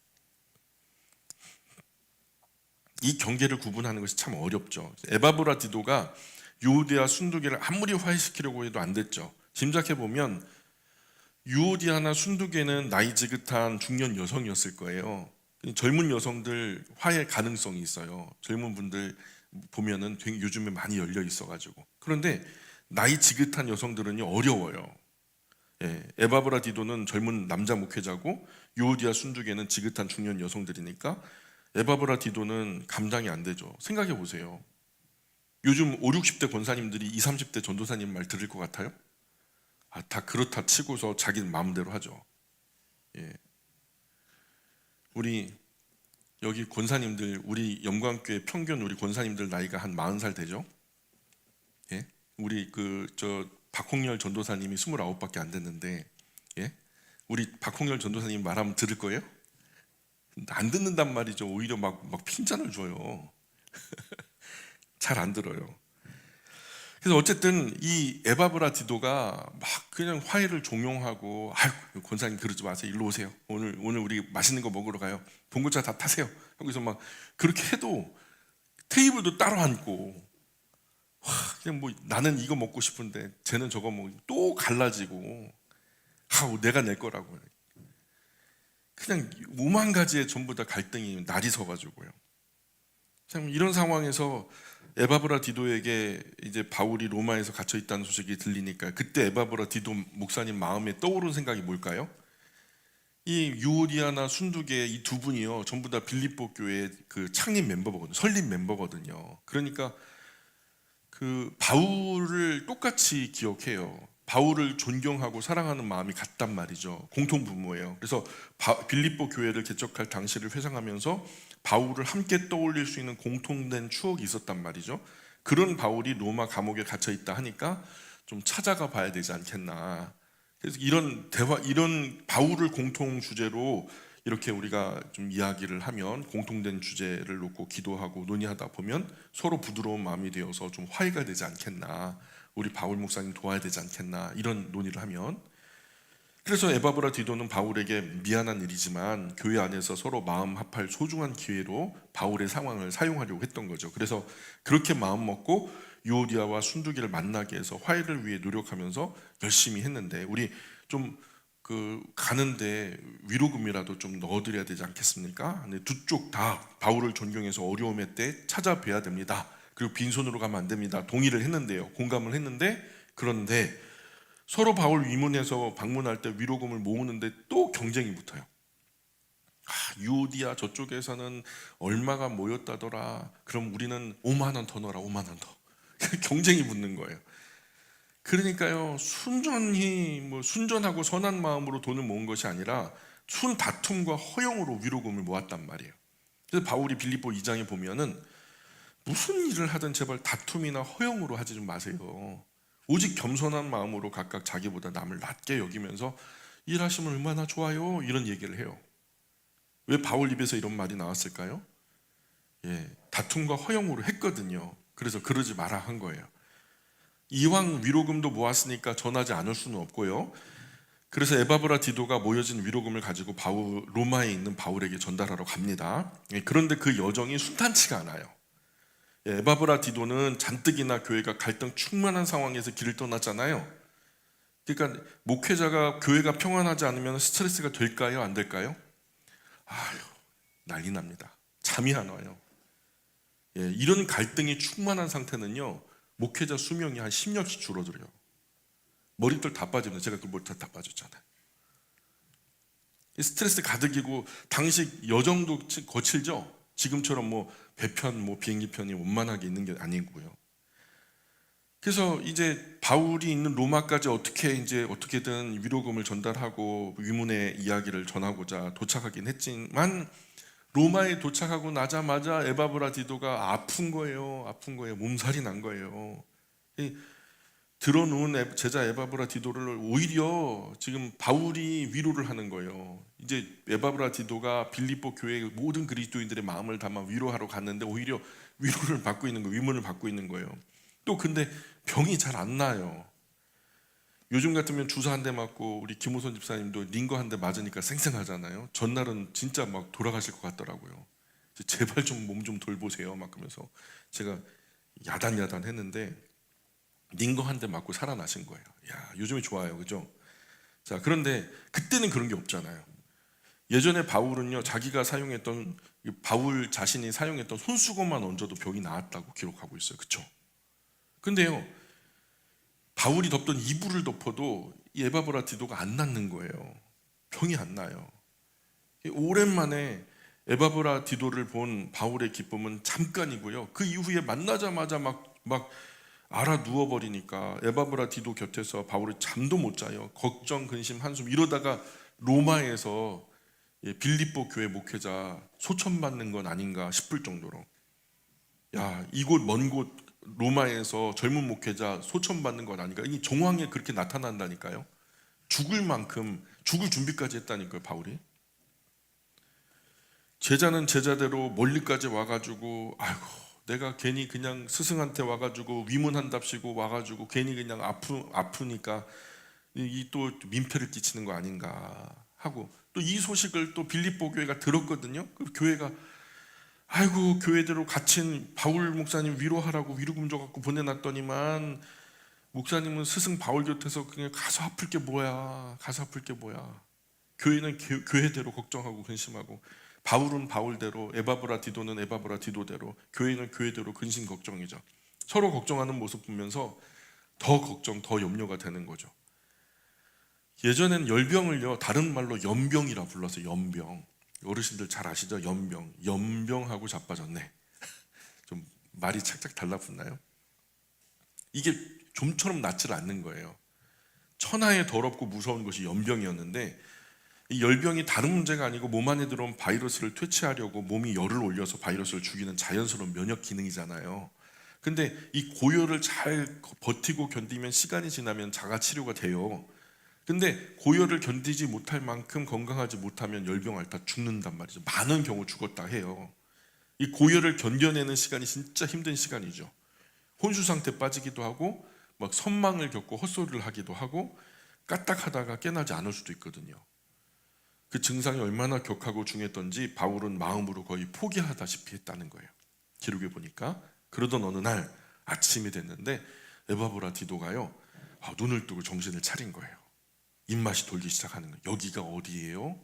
이 경계를 구분하는 것이 참 어렵죠. 에바브라디도가 유오디아 순두개를 아무리 화해시키려고 해도 안 됐죠. 짐작해보면 유오디아나 순두개는 나이 지긋한 중년 여성이었을 거예요. 젊은 여성들 화해 가능성이 있어요. 젊은 분들 보면은 되게 요즘에 많이 열려 있어가지고. 그런데 나이 지긋한 여성들은요 어려워요. 에바브라디도는 젊은 남자 목회자고 유오디아 순두개는 지긋한 중년 여성들이니까 에바브라디도는 감당이 안 되죠. 생각해 보세요. 요즘 5, 60대 권사님들이 20, 30대 전도사님 말 들을 것 같아요? 다 그렇다 치고서 자기는 마음대로 하죠. 예. 우리 여기 권사님들, 우리 영광교회 평균 우리 권사님들 나이가 한 40살 되죠? 예? 우리 박홍열 전도사님이 29밖에 안 됐는데, 예? 우리 박홍열 전도사님 말하면 들을 거예요? 안 듣는단 말이죠. 오히려 막 핀잔을 줘요. 잘 안 들어요. 그래서 어쨌든 이 에바브라 디도가 막 그냥 화해를 종용하고, 아유 권사님 그러지 마세요. 일로 오세요. 오늘 우리 맛있는 거 먹으러 가요. 봉고차 다 타세요. 거기서 막 그렇게 해도 테이블도 따로 앉고, 그냥 뭐 나는 이거 먹고 싶은데 쟤는 저거 먹고 또 갈라지고, 내가 낼 거라고. 그냥 오만 가지의 전부 다 갈등이 날이 서가지고요. 참 이런 상황에서 에바브라 디도에게 이제 바울이 로마에서 갇혀 있다는 소식이 들리니까 그때 에바브라 디도 목사님 마음에 떠오른 생각이 뭘까요? 이 유오디아나 순두계 이 두 분이요 전부 다 빌립보 교회 그 창립 멤버거든요. 설립 멤버거든요. 그러니까 그 바울을 똑같이 기억해요. 바울을 존경하고 사랑하는 마음이 같단 말이죠. 공통 분모예요. 그래서 빌립보 교회를 개척할 당시를 회상하면서 바울을 함께 떠올릴 수 있는 공통된 추억이 있었단 말이죠. 그런 바울이 로마 감옥에 갇혀 있다 하니까 좀 찾아가 봐야 되지 않겠나. 그래서 이런 바울을 공통 주제로 이렇게 우리가 좀 이야기를 하면, 공통된 주제를 놓고 기도하고 논의하다 보면 서로 부드러운 마음이 되어서 좀 화해가 되지 않겠나, 우리 바울 목사님 도와야 되지 않겠나, 이런 논의를 하면, 그래서 에바브라 디도는 바울에게 미안한 일이지만 교회 안에서 서로 마음 합할 소중한 기회로 바울의 상황을 사용하려고 했던 거죠. 그래서 그렇게 마음 먹고 유오디아와 순두기를 만나게 해서 화해를 위해 노력하면서 열심히 했는데, 우리 좀 가는데 위로금이라도 좀 넣어드려야 되지 않겠습니까? 근데 두 쪽 다 바울을 존경해서 어려움의 때 찾아뵈야 됩니다. 그리고 빈손으로 가면 안 됩니다. 동의를 했는데요. 공감을 했는데, 그런데 서로 바울 위문에서 방문할 때 위로금을 모으는데 또 경쟁이 붙어요. 유오디아 저쪽에서는 얼마가 모였다더라. 그럼 우리는 5만 원 더 넣어라. 5만 원 더. 경쟁이 붙는 거예요. 그러니까요, 순전하고 선한 마음으로 돈을 모은 것이 아니라 다툼과 허용으로 위로금을 모았단 말이에요. 그래서 바울이 빌립보 2장에 보면은 무슨 일을 하든 제발 다툼이나 허용으로 하지 좀 마세요. 오직 겸손한 마음으로 각각 자기보다 남을 낮게 여기면서 일하시면 얼마나 좋아요, 이런 얘기를 해요. 왜 바울 입에서 이런 말이 나왔을까요? 다툼과 허용으로 했거든요. 그래서 그러지 마라 한 거예요. 이왕 위로금도 모았으니까 전하지 않을 수는 없고요. 그래서 에바브라 디도가 모여진 위로금을 가지고 로마에 있는 바울에게 전달하러 갑니다. 그런데 그 여정이 순탄치가 않아요. 에바브라 디도는 잔뜩이나 교회가 갈등 충만한 상황에서 길을 떠났잖아요. 그러니까 목회자가 교회가 평안하지 않으면 스트레스가 될까요? 안 될까요? 난리 납니다. 잠이 안 와요. 이런 갈등이 충만한 상태는요, 목회자 수명이 한 10년씩 줄어들어요. 머리털 다 빠집니다. 제가 그 머리털 다 빠졌잖아요. 스트레스 가득이고, 당시 여정도 거칠죠. 지금처럼 뭐 배편, 비행기편이 원만하게 있는 게 아니고요. 그래서 이제 바울이 있는 로마까지 어떻게든 위로금을 전달하고 위문의 이야기를 전하고자 도착하긴 했지만, 로마에 도착하고 나자마자 에바브라 디도가 아픈 거예요. 몸살이 난 거예요. 들어놓은 제자 에바브라 디도를 오히려 지금 바울이 위로를 하는 거예요. 이제 에바브라 디도가 빌립보 교회의 모든 그리스도인들의 마음을 담아 위로하러 갔는데 오히려 위로를 받고 있는 거예요. 위문을 받고 있는 거예요. 또 근데 병이 잘 안 나요. 요즘 같으면 주사 한 대 맞고 우리 김호선 집사님도 링거 한 대 맞으니까 생생하잖아요. 전날은 진짜 막 돌아가실 것 같더라고요. 제발 좀 몸 좀 돌보세요 막 그러면서 제가 야단 했는데 링거 한 대 맞고 살아나신 거예요. 요즘에 좋아요, 그죠? 자, 그런데 그때는 그런 게 없잖아요. 예전에 바울은요, 바울 자신이 사용했던 손수건만 얹어도 병이 나았다고 기록하고 있어요. 그렇죠? 근데요, 바울이 덮던 이불을 덮어도 이 에바브라 디도가 안 낫는 거예요. 병이 안 나요. 오랜만에 에바브라 디도를 본 바울의 기쁨은 잠깐이고요. 그 이후에 만나자마자 막 알아 누워버리니까 에바브라 디도 곁에서 바울이 잠도 못 자요. 걱정, 근심, 한숨 이러다가 로마에서 빌립보 교회 목회자 소천받는 건 아닌가 싶을 정도로, 야, 이곳 먼 곳 로마에서 젊은 목회자 소천받는 건 아닌가. 이 정황에 그렇게 나타난다니까요. 죽을 만큼 죽을 준비까지 했다니까요, 바울이. 제자는 제자대로 멀리까지 와가지고, 아이고, 내가 괜히 그냥 스승한테 와가지고 위문한답시고 와가지고 괜히 그냥 아프니까 이 또 민폐를 끼치는 거 아닌가 하고, 또 이 소식을 또 빌립보 교회가 들었거든요. 그 교회가, 아이고, 교회대로 갇힌 바울 목사님 위로하라고 위로금조 갖고 보내놨더니만 목사님은 스승 바울 곁에서 그냥 가서 아플 게 뭐야, 가서 아플 게 뭐야. 교회는 교회대로 걱정하고 근심하고, 바울은 바울대로, 에바브라 디도는 에바브라 디도대로, 교회는 교회대로 근심 걱정이죠. 서로 걱정하는 모습 보면서 더 걱정, 더 염려가 되는 거죠. 예전엔 열병을요, 다른 말로 연병이라 불러서 연병. 어르신들 잘 아시죠? 연병. 연병하고 자빠졌네. 좀 말이 착착 달라붙나요? 이게 좀처럼 낫질 않는 거예요. 천하에 더럽고 무서운 것이 연병이었는데, 이 열병이 다른 문제가 아니고 몸 안에 들어온 바이러스를 퇴치하려고 몸이 열을 올려서 바이러스를 죽이는 자연스러운 면역 기능이잖아요. 근데 이 고열을 잘 버티고 견디면 시간이 지나면 자가 치료가 돼요. 근데 고열을 견디지 못할 만큼 건강하지 못하면 열병 앓다 죽는단 말이죠. 많은 경우 죽었다 해요. 이 고열을 견뎌내는 시간이 진짜 힘든 시간이죠. 혼수 상태 빠지기도 하고, 막 선망을 겪고 헛소리를 하기도 하고, 까딱하다가 깨나지 않을 수도 있거든요. 그 증상이 얼마나 격하고 중했던지 바울은 마음으로 거의 포기하다시피 했다는 거예요. 기록에 보니까. 그러던 어느 날 아침이 됐는데 에바브라 디도가요, 눈을 뜨고 정신을 차린 거예요. 입맛이 돌기 시작하는 거예요. 여기가 어디예요?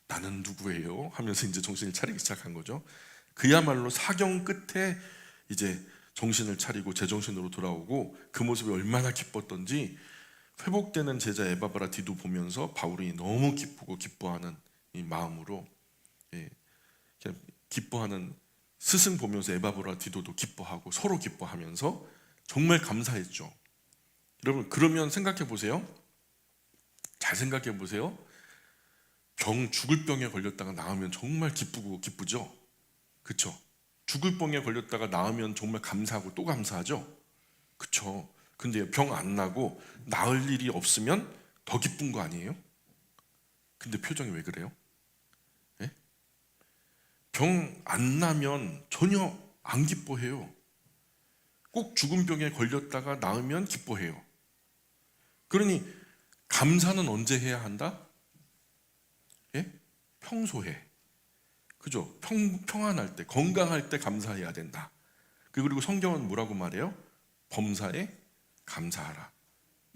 나는 누구예요? 하면서 이제 정신을 차리기 시작한 거죠. 그야말로 사경 끝에 이제 정신을 차리고 제정신으로 돌아오고, 그 모습이 얼마나 기뻤던지 회복되는 제자 에바브라 디도 보면서 바울이 너무 기쁘고 기뻐하는 이 마음으로, 기뻐하는 스승 보면서 에바브라 디도도 기뻐하고 서로 기뻐하면서 정말 감사했죠. 여러분, 그러면 생각해 보세요. 잘 생각해 보세요. 죽을 병에 걸렸다가 나으면 정말 기쁘고 기쁘죠. 그렇죠? 죽을 병에 걸렸다가 나으면 정말 감사하고 또 감사하죠. 그렇죠? 근데 병 안 나고 나을 일이 없으면 더 기쁜 거 아니에요? 근데 표정이 왜 그래요? 예? 병 안 나면 전혀 안 기뻐해요. 꼭 죽은 병에 걸렸다가 나으면 기뻐해요. 그러니 감사는 언제 해야 한다? 예? 평소에. 그죠? 평안할 때, 건강할 때 감사해야 된다. 그리고 성경은 뭐라고 말해요? 범사에 감사하라.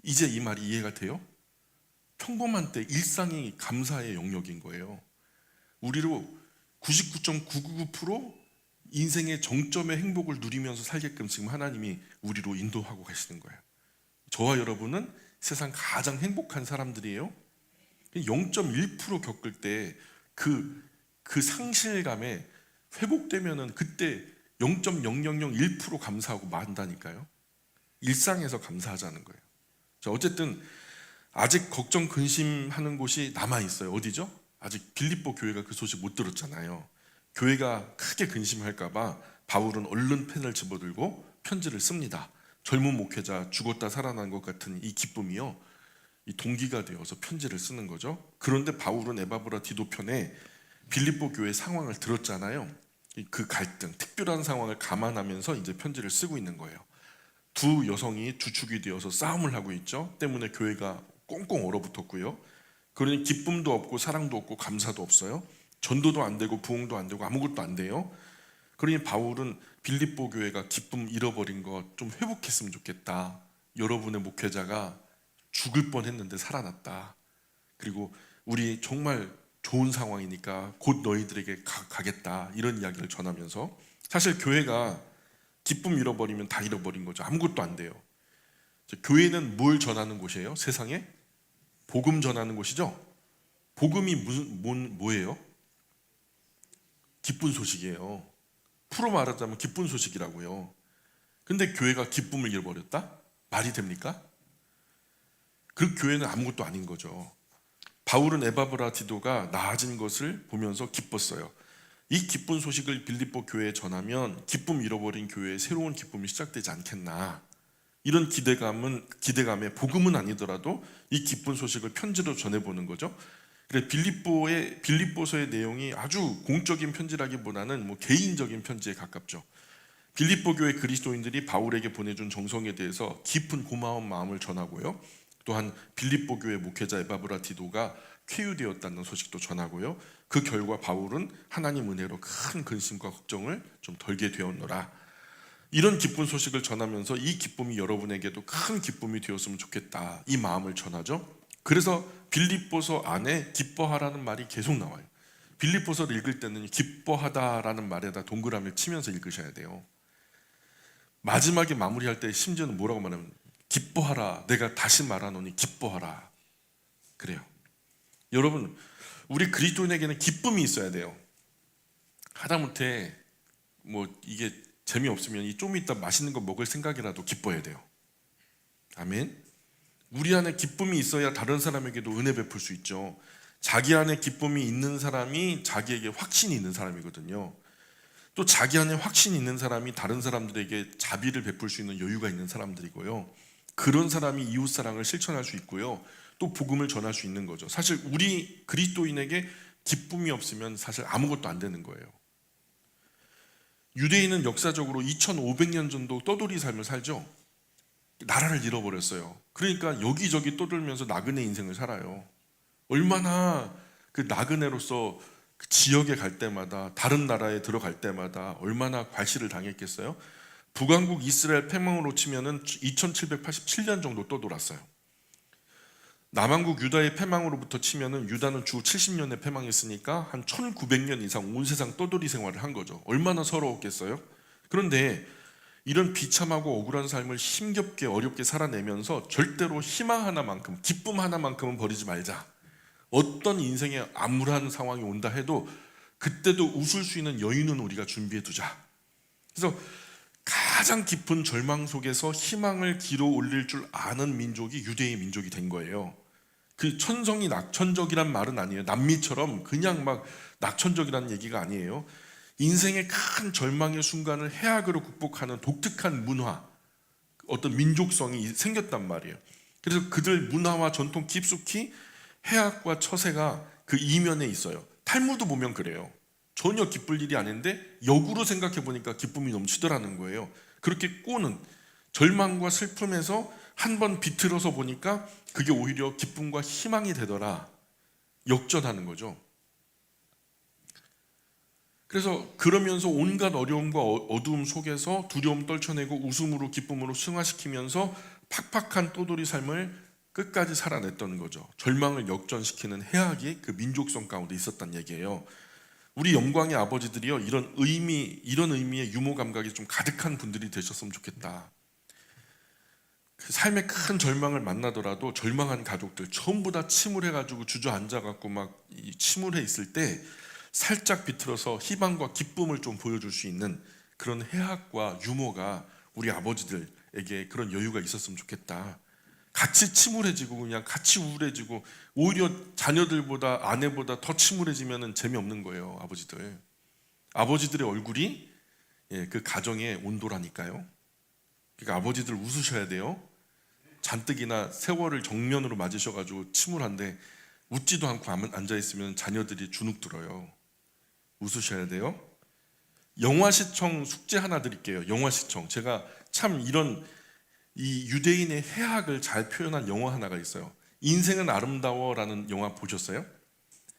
이제 이 말이 이해가 돼요? 평범한 때 일상이 감사의 영역인 거예요. 우리로 99.999% 인생의 정점의 행복을 누리면서 살게끔 지금 하나님이 우리로 인도하고 계시는 거예요. 저와 여러분은 세상 가장 행복한 사람들이에요. 0.1% 겪을 때 그 상실감에 회복되면은 그때 0.0001% 감사하고 만다니까요. 일상에서 감사하자는 거예요. 자, 어쨌든 아직 걱정 근심하는 곳이 남아 있어요. 어디죠? 아직 빌립보 교회가 그 소식 못 들었잖아요. 교회가 크게 근심할까봐 바울은 얼른 펜을 집어들고 편지를 씁니다. 젊은 목회자 죽었다 살아난 것 같은 이 기쁨이요, 이 동기가 되어서 편지를 쓰는 거죠. 그런데 바울은 에바브라 디도 편에 빌립보 교회 상황을 들었잖아요. 그 갈등, 특별한 상황을 감안하면서 이제 편지를 쓰고 있는 거예요. 두 여성이 주축이 되어서 싸움을 하고 있죠. 때문에 교회가 꽁꽁 얼어붙었고요. 그러니 기쁨도 없고 사랑도 없고 감사도 없어요. 전도도 안 되고 부흥도 안 되고 아무것도 안 돼요. 그러니 바울은 빌립보 교회가 기쁨 잃어버린 거 좀 회복했으면 좋겠다. 여러분의 목회자가 죽을 뻔했는데 살아났다. 그리고 우리 정말 좋은 상황이니까 곧 너희들에게 가겠다. 이런 이야기를 전하면서, 사실 교회가 기쁨 잃어버리면 다 잃어버린 거죠. 아무것도 안 돼요. 교회는 뭘 전하는 곳이에요? 세상에 복음 전하는 곳이죠. 복음이 뭐예요? 기쁜 소식이에요. 풀어 말하자면 기쁜 소식이라고요. 근데 교회가 기쁨을 잃어버렸다? 말이 됩니까? 그 교회는 아무것도 아닌 거죠. 바울은 에바브라 디도가 나아진 것을 보면서 기뻤어요. 이 기쁜 소식을 빌립보 교회에 전하면 기쁨 잃어버린 교회에 새로운 기쁨이 시작되지 않겠나, 이런 기대감에 복음은 아니더라도 이 기쁜 소식을 편지로 전해보는 거죠. 그래, 빌립보서의 내용이 아주 공적인 편지라기보다는 개인적인 편지에 가깝죠. 빌립보 교회 그리스도인들이 바울에게 보내준 정성에 대해서 깊은 고마운 마음을 전하고요. 또한 빌립보 교회 목회자 에바브라디도가 쾌유되었다는 소식도 전하고요. 그 결과 바울은 하나님 은혜로 큰 근심과 걱정을 좀 덜게 되었노라. 이런 기쁜 소식을 전하면서 이 기쁨이 여러분에게도 큰 기쁨이 되었으면 좋겠다, 이 마음을 전하죠. 그래서 빌립보서 안에 기뻐하라는 말이 계속 나와요. 빌립보서를 읽을 때는 기뻐하다라는 말에다 동그라미를 치면서 읽으셔야 돼요. 마지막에 마무리할 때 심지어는 뭐라고 말하면 기뻐하라, 내가 다시 말하노니 기뻐하라, 그래요. 여러분, 우리 그리스도인에게는 기쁨이 있어야 돼요. 하다못해 이게 재미없으면 좀 이따 맛있는 거 먹을 생각이라도 기뻐해야 돼요. 아멘. 우리 안에 기쁨이 있어야 다른 사람에게도 은혜 베풀 수 있죠. 자기 안에 기쁨이 있는 사람이 자기에게 확신이 있는 사람이거든요. 또 자기 안에 확신이 있는 사람이 다른 사람들에게 자비를 베풀 수 있는 여유가 있는 사람들이고요. 그런 사람이 이웃사랑을 실천할 수 있고요. 또 복음을 전할 수 있는 거죠. 사실 우리 그리스도인에게 기쁨이 없으면 사실 아무것도 안 되는 거예요. 유대인은 역사적으로 2500년 정도 떠돌이 삶을 살죠. 나라를 잃어버렸어요. 그러니까 여기저기 떠돌면서 나그네 인생을 살아요. 얼마나 그 나그네로서 그 지역에 갈 때마다, 다른 나라에 들어갈 때마다 얼마나 괄시를 당했겠어요. 북왕국 이스라엘 패망으로 치면은 2787년 정도 떠돌았어요. 남왕국 유다의 패망으로부터 치면은 유다는 주 70년에 패망했으니까 한 1900년 이상 온 세상 떠돌이 생활을 한 거죠. 얼마나 서러웠겠어요. 그런데 이런 비참하고 억울한 삶을 힘겹게 어렵게 살아내면서 절대로 희망 하나만큼, 기쁨 하나만큼은 버리지 말자. 어떤 인생에 암울한 상황이 온다 해도 그때도 웃을 수 있는 여유는 우리가 준비해 두자. 그래서 가장 깊은 절망 속에서 희망을 길어 올릴 줄 아는 민족이 유대의 민족이 된 거예요. 그 천성이 낙천적이란 말은 아니에요. 남미처럼 그냥 막 낙천적이라는 얘기가 아니에요. 인생의 큰 절망의 순간을 해악으로 극복하는 독특한 문화, 어떤 민족성이 생겼단 말이에요. 그래서 그들 문화와 전통 깊숙이 해악과 처세가 그 이면에 있어요. 탈무드 보면 그래요. 전혀 기쁠 일이 아닌데 역으로 생각해 보니까 기쁨이 넘치더라는 거예요. 그렇게 꼬는 절망과 슬픔에서 한번 비틀어서 보니까 그게 오히려 기쁨과 희망이 되더라. 역전하는 거죠. 그래서 그러면서 온갖 어려움과 어두움 속에서 두려움 떨쳐내고 웃음으로 기쁨으로 승화시키면서 팍팍한 또돌이 삶을 끝까지 살아냈던 거죠. 절망을 역전시키는 해악이 그 민족성 가운데 있었단 얘기예요. 우리 영광의 아버지들이요, 이런 의미의 유머 감각이 좀 가득한 분들이 되셨으면 좋겠다. 그 삶의 큰 절망을 만나더라도 절망한 가족들 전부 다 침울해가지고 주저앉아갖고 막 침울해 있을 때 살짝 비틀어서 희망과 기쁨을 좀 보여줄 수 있는 그런 해학과 유머가 우리 아버지들에게 그런 여유가 있었으면 좋겠다. 같이 침울해지고 그냥 같이 우울해지고 오히려 자녀들보다 아내보다 더 침울해지면 재미없는 거예요. 아버지들의 얼굴이 그 가정의 온도라니까요. 그러니까 아버지들 웃으셔야 돼요. 잔뜩이나 세월을 정면으로 맞으셔가지고 침울한데 웃지도 않고 앉아있으면 자녀들이 주눅 들어요. 웃으셔야 돼요. 영화 시청 숙제 하나 드릴게요. 영화 시청. 제가 참 이런 이 유대인의 해악을 잘 표현한 영화 하나가 있어요. 인생은 아름다워라는 영화 보셨어요?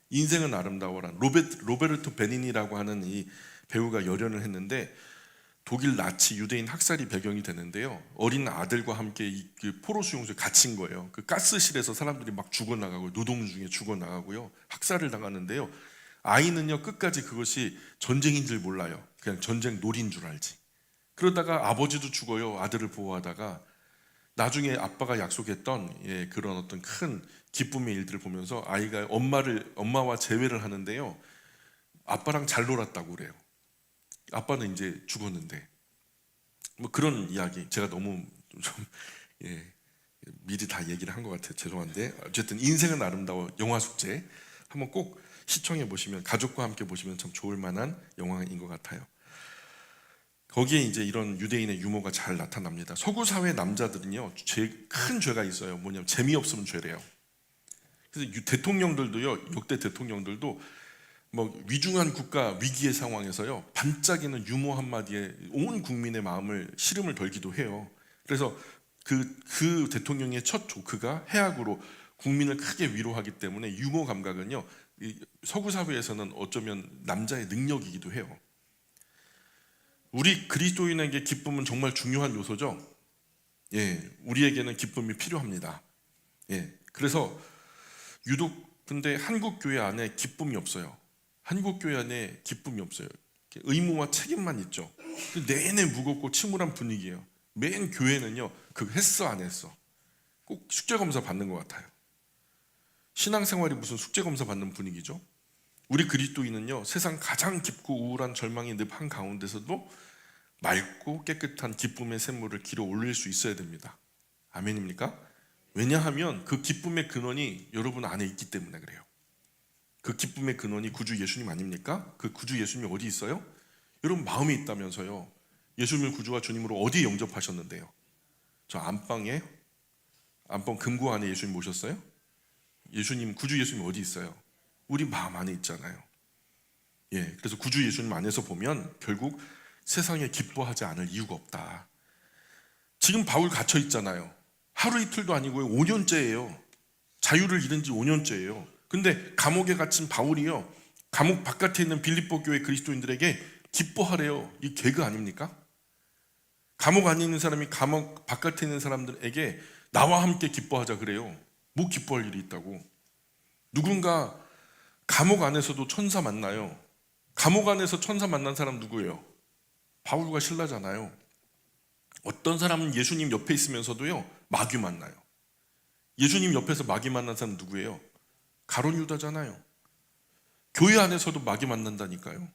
인생은 아름다워라는 로베르토 베니니라고 하는 이 배우가 열연을 했는데 독일 나치 유대인 학살이 배경이 되는데요. 어린 아들과 함께 그 포로 수용소에 갇힌 거예요. 그 가스실에서 사람들이 막 죽어나가고 노동 중에 죽어나가고요. 학살을 당하는데요. 아이는요 끝까지 그것이 전쟁인 줄 몰라요. 그냥 전쟁 놀이인 줄 알지. 그러다가 아버지도 죽어요. 아들을 보호하다가 나중에 아빠가 약속했던 그런 어떤 큰 기쁨의 일들을 보면서 아이가 엄마와 재회를 하는데요. 아빠랑 잘 놀았다고 그래요. 아빠는 이제 죽었는데 뭐 그런 이야기 제가 너무 좀 미리 다 얘기를 한 것 같아요. 죄송한데 어쨌든 인생은 아름다워 영화 숙제 한번 꼭 시청해 보시면, 가족과 함께 보시면 참 좋을 만한 영화인 것 같아요. 거기에 이제 이런 유대인의 유머가 잘 나타납니다. 서구 사회 남자들은요, 큰 죄가 있어요. 뭐냐면 재미없으면 죄래요. 그래서 대통령들도요, 역대 대통령들도 뭐 위중한 국가 위기의 상황에서요, 반짝이는 유머 한마디에 온 국민의 마음을 시름을 덜기도 해요. 그래서 그 대통령의 첫 조크가 해악으로 국민을 크게 위로하기 때문에 유머 감각은요, 이 서구 사회에서는 어쩌면 남자의 능력이기도 해요. 우리 그리스도인에게 기쁨은 정말 중요한 요소죠. 예, 우리에게는 기쁨이 필요합니다. 예, 그래서 유독 근데 한국 교회 안에 기쁨이 없어요. 한국 교회 안에 기쁨이 없어요. 의무와 책임만 있죠. 내내 무겁고 침울한 분위기예요. 맨 교회는요, 그 했어 안 했어, 꼭 숙제 검사 받는 것 같아요. 신앙생활이 무슨 숙제 검사 받는 분위기죠? 우리 그리스도인은요, 세상 가장 깊고 우울한 절망의 늪 한가운데서도 맑고 깨끗한 기쁨의 샘물을 길어 올릴 수 있어야 됩니다. 아멘입니까? 왜냐하면 그 기쁨의 근원이 여러분 안에 있기 때문에 그래요. 그 기쁨의 근원이 구주 예수님 아닙니까? 그 구주 예수님이 어디 있어요? 여러분 마음에 있다면서요. 예수님을 구주와 주님으로 어디에 영접하셨는데요? 저 안방 금고 안에 예수님 모셨어요? 예수님, 구주 예수님 어디 있어요? 우리 마음 안에 있잖아요. 예, 그래서 구주 예수님 안에서 보면 결국 세상에 기뻐하지 않을 이유가 없다. 지금 바울 갇혀 있잖아요. 하루 이틀도 아니고요, 5년째예요. 자유를 잃은 지 5년째예요. 근데 감옥에 갇힌 바울이요, 감옥 바깥에 있는 빌립보 교회 그리스도인들에게 기뻐하래요. 이 개그 아닙니까? 감옥 안에 있는 사람이 감옥 바깥에 있는 사람들에게 나와 함께 기뻐하자 그래요. 뭐 기뻐할 일이 있다고. 누군가 감옥 안에서도 천사 만나요. 감옥 안에서 천사 만난 사람 누구예요? 바울과 실라잖아요. 어떤 사람은 예수님 옆에 있으면서도요, 마귀 만나요. 예수님 옆에서 마귀 만난 사람 누구예요? 가룟 유다잖아요. 교회 안에서도 마귀 만난다니까요.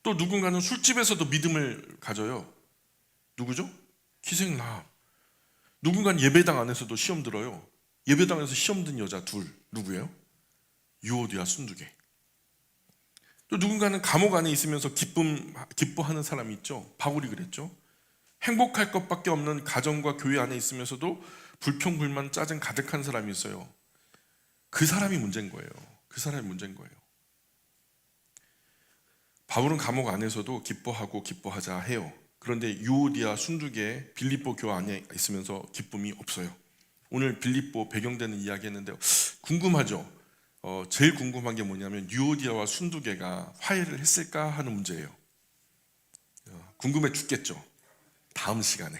또 누군가는 술집에서도 믿음을 가져요. 누구죠? 기생람. 누군가는 예배당 안에서도 시험 들어요. 예배당에서 시험 든 여자 둘, 누구예요? 유오디아 순두개. 또 누군가는 감옥 안에 있으면서 기뻐하는 사람이 있죠. 바울이 그랬죠. 행복할 것밖에 없는 가정과 교회 안에 있으면서도 불평, 불만, 짜증 가득한 사람이 있어요. 그 사람이 문제인 거예요. 그 사람이 문제인 거예요. 바울은 감옥 안에서도 기뻐하고 기뻐하자 해요. 그런데 유오디아 순두개 빌립보 교회 안에 있으면서 기쁨이 없어요. 오늘 빌립보 배경되는 이야기 했는데요, 궁금하죠? 제일 궁금한 게 뭐냐면 유오디아와 순두개가 화해를 했을까 하는 문제예요. 궁금해 죽겠죠? 다음 시간에